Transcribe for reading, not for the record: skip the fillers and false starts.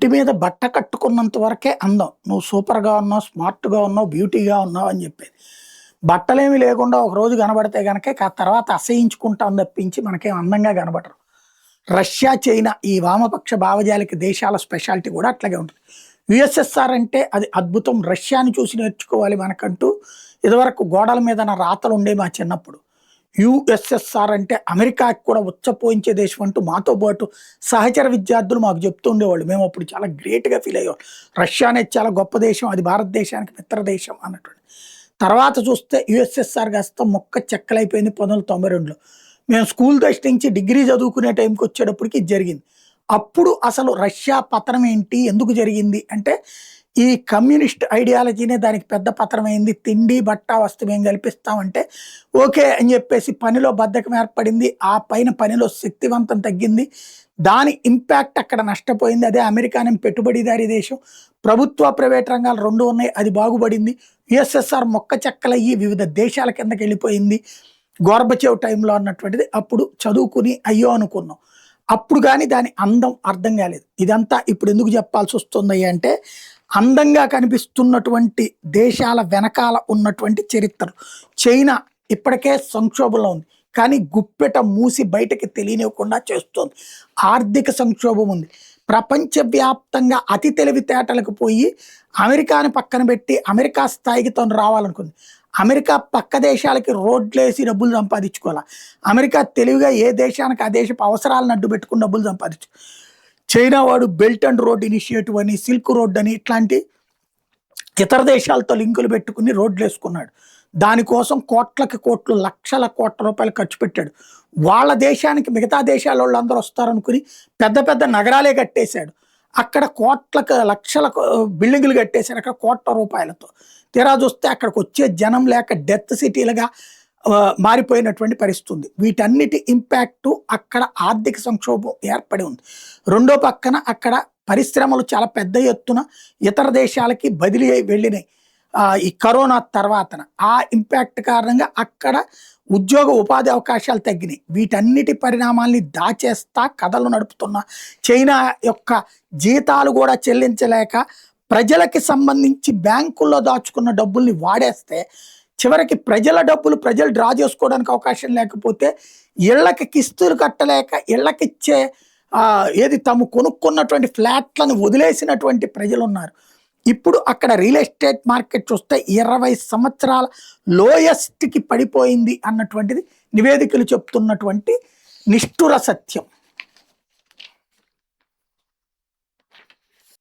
ఒంటి మీద బట్ట కట్టుకున్నంత వరకే అందం. నువ్వు సూపర్‌గా ఉన్నావు, స్మార్ట్‌గా ఉన్నావు, బ్యూటీగా ఉన్నావు అని చెప్పేది. బట్టలేమి లేకుండా ఒకరోజు కనబడితే గనక తర్వాత అసహ్యించుకుంటాం తప్పించి మనకేం అందంగా కనబడరు. రష్యా, చైనా ఈ వామపక్ష భావజాలిక దేశాల స్పెషాలిటీ కూడా అట్లాగే ఉంటుంది. యుఎస్ఎస్ఆర్ అంటే అది అద్భుతం. రష్యాని చూసి నేర్చుకోవాలి మనకంటూ ఇదివరకు గోడల మీద రాతలు ఉండేవి మా చిన్నప్పుడు. యుఎస్ఎస్ఆర్ అంటే అమెరికాకి కూడా ఉచ్చపోయించే దేశం అంటూ మాతో పాటు సహచర విద్యార్థులు మాకు చెప్తూ ఉండేవాళ్ళు. మేము అప్పుడు చాలా గ్రేట్‌గా ఫీల్ అయ్యేవాళ్ళం. రష్యా అనేది చాలా గొప్ప దేశం, అది భారతదేశానికి మిత్ర దేశం అన్నటువంటి. తర్వాత చూస్తే యుఎస్ఎస్ఆర్ కాస్త మొక్క చెక్కలైపోయింది 1992లో. మేము స్కూల్ దశ నుంచి డిగ్రీ చదువుకునే టైంకి వచ్చేటప్పటికి ఇది జరిగింది. అప్పుడు అసలు రష్యా పతనం ఏంటి, ఎందుకు జరిగింది అంటే ఈ కమ్యూనిస్ట్ ఐడియాలజీనే దానికి పెద్ద పతనమైంది. తిండి, బట్ట, వస్తువు మేము కల్పిస్తామంటే ఓకే అని చెప్పేసి పనిలో బద్ధకం ఏర్పడింది. ఆ పైన పనిలో శక్తివంతం తగ్గింది. దాని ఇంపాక్ట్ అక్కడ నష్టపోయింది. అదే అమెరికానే పెట్టుబడిదారీ దేశం. ప్రభుత్వ, ప్రైవేట్ రంగాలు 2 ఉన్నాయి, అది బాగుపడింది. యుఎస్ఎస్ఆర్ మొక్క చెక్కలయ్యి వివిధ దేశాల కిందకి వెళ్ళిపోయింది. గోర్బచేవ్ టైంలో అన్నటువంటిది అప్పుడు చదువుకుని అయ్యో అనుకున్నాం. అప్పుడు కానీ దాని అందం అర్థం కాలేదు. ఇదంతా ఇప్పుడు ఎందుకు చెప్పాల్సి వస్తుంది అంటే అందంగా కనిపిస్తున్నటువంటి దేశాల వెనకాల ఉన్నటువంటి చరిత్రలు. చైనా ఇప్పటికే సంక్షోభంలో ఉంది, కానీ గుప్పెట మూసి బయటకి తెలియనివ్వకుండా చేస్తోంది. ఆర్థిక సంక్షోభం ఉంది. ప్రపంచవ్యాప్తంగా అతి తెలివితేటలకు పోయి అమెరికాని పక్కన పెట్టి అమెరికా స్థాయికి తను రావాలనుకుంది. అమెరికా పక్క దేశాలకి రోడ్లేసి డబ్బులు సంపాదించుకోవాలి. అమెరికా తెలివిగా ఏ దేశానికి ఆ దేశపు అవసరాలను అడ్డు పెట్టుకుని డబ్బులు సంపాదించు. చైనా వాడు బెల్ట్ అండ్ రోడ్ ఇనిషియేటివ్ అని, సిల్క్ రోడ్ అని ఇట్లాంటి ఇతర దేశాలతో లింకులు పెట్టుకుని రోడ్లు వేసుకున్నాడు. దానికోసం కోట్లకి కోట్లు, లక్షల కోట్ల రూపాయలు ఖర్చు పెట్టాడు. వాళ్ళ దేశానికి మిగతా దేశాల వాళ్ళు అందరూ వస్తారనుకుని పెద్ద పెద్ద నగరాలే కట్టేశాడు. అక్కడ కోట్లకు లక్షల బిల్డింగులు కట్టేశారు అక్కడ కోట్ల రూపాయలతో. తీరా చూస్తే అక్కడికి వచ్చే జనం లేక డెత్ సిటీలుగా మారిపోయినటువంటి పరిస్థితి ఉంది. వీటన్నిటి ఇంపాక్టు అక్కడ ఆర్థిక సంక్షోభం ఏర్పడి ఉంది. రెండో పక్కన అక్కడ పరిశ్రమలు చాలా పెద్ద ఎత్తున ఇతర దేశాలకి బదిలీ అయి వెళ్ళినాయి ఈ కరోనా తర్వాతన. ఆ ఇంపాక్ట్ కారణంగా అక్కడ ఉద్యోగ ఉపాధి అవకాశాలు తగ్గినాయి. వీటన్నిటి పరిణామాల్ని దాచేస్తా కథలు నడుపుతున్న చైనా యొక్క జీతాలు కూడా చెల్లించలేక ప్రజలకి సంబంధించి బ్యాంకుల్లో దాచుకున్న డబ్బుల్ని వాడేస్తే చివరికి ప్రజల డబ్బులు ప్రజలు డ్రా చేసుకోవడానికి అవకాశం లేకపోతే ఇళ్లకి కిస్తులు కట్టలేక ఇళ్లకిచ్చే ఏది తాము కొనుక్కున్నటువంటి ఫ్లాట్లను వదిలేసినటువంటి ప్రజలు ఉన్నారు. ఇప్పుడు అక్కడ రియల్ ఎస్టేట్ మార్కెట్ చూస్తే 20 సంవత్సరాల లోయెస్ట్కి పడిపోయింది అన్నటువంటిది నివేదికలు చెప్తున్నటువంటి నిష్ఠుర సత్యం.